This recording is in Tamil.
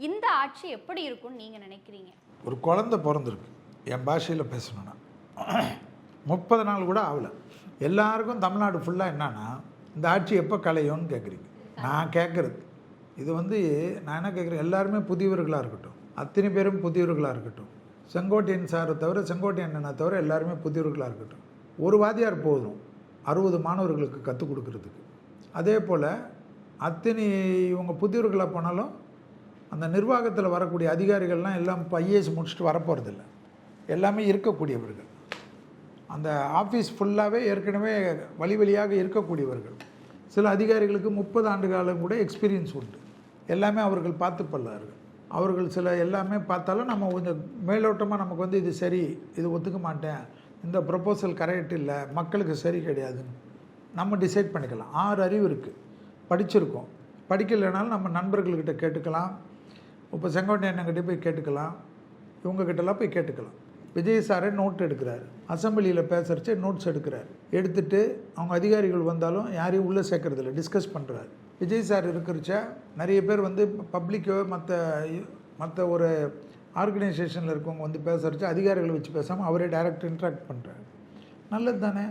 இந்த ஆட்சி எப்படி இருக்கும்னு நீங்கள் நினைக்கிறீங்க? ஒரு குழந்தை பிறந்திருக்கு, என் பாஷையில் பேசணுன்னா 30 நாள் கூட ஆகலை. எல்லாருக்கும் தமிழ்நாடு ஃபுல்லாக என்னன்னா இந்த ஆட்சி எப்போ கலையும்னு கேட்குறீங்க. நான் கேட்குறது இது நான் என்ன கேட்குறேன், எல்லாருமே புதியவர்களாக இருக்கட்டும், அத்தனை பேரும் புதியவர்களாக இருக்கட்டும். செங்கோட்டையன் சாரை தவிர, செங்கோட்டையன் அண்ணனை தவிர எல்லாருமே புதியவர்களாக இருக்கட்டும். ஒரு வாத்தியார் போதும் 60 மாணவர்களுக்கு கற்றுக் கொடுக்கறதுக்கு. அதே போல் அத்தனை இவங்க புதியவர்களாக போனாலும் அந்த நிர்வாகத்தில் வரக்கூடிய அதிகாரிகள்லாம் எல்லாம் இப்போ ஐஏஎஸ் முடிச்சுட்டு வரப்போகிறதில்ல, எல்லாமே இருக்கக்கூடியவர்கள். அந்த ஆஃபீஸ் ஃபுல்லாகவே ஏற்கனவே வழியாக இருக்கக்கூடியவர்கள். சில அதிகாரிகளுக்கு 30 ஆண்டு காலம் கூட எக்ஸ்பீரியன்ஸ் உண்டு. எல்லாமே அவர்கள் பார்த்து பல்லார்கள். அவர்கள் சில எல்லாமே பார்த்தாலும் நம்ம கொஞ்சம் மேலோட்டமாக நமக்கு இது சரி, இது ஒத்துக்க மாட்டேன், இந்த ப்ரொப்போசல் கரெக்ட் இல்லை, மக்களுக்கு சரி கிடையாதுன்னு நம்ம டிசைட் பண்ணிக்கலாம். 6 அறிவு இருக்குது, படிச்சிருக்கோம். படிக்கலைனாலும் நம்ம நண்பர்கள்கிட்ட கேட்டுக்கலாம். இப்போ செங்கோட்டையன்கிட்ட போய் கேட்டுக்கலாம், இவங்ககிட்டலாம் போய் கேட்டுக்கலாம். விஜய் சாரே நோட் எடுக்கிறாரு, அசம்பிளியில் பேசுகிறச்சே நோட்ஸ் எடுக்கிறார். எடுத்துகிட்டு அவங்க அதிகாரிகள் வந்தாலும் யாரையும் உள்ளே சேர்க்குறதில்ல, டிஸ்கஸ் பண்ணுறாரு. விஜய் சார் இருக்கிறச்ச நிறைய பேர் பப்ளிக்கோ மற்ற ஒரு ஆர்கனைசேஷனில் இருக்கவங்க பேசுகிறச்ச அதிகாரிகளை வச்சு பேசாமல் அவரே டைரக்ட் இன்ட்ராக்ட் பண்ணுறாரு. நல்லது தானே.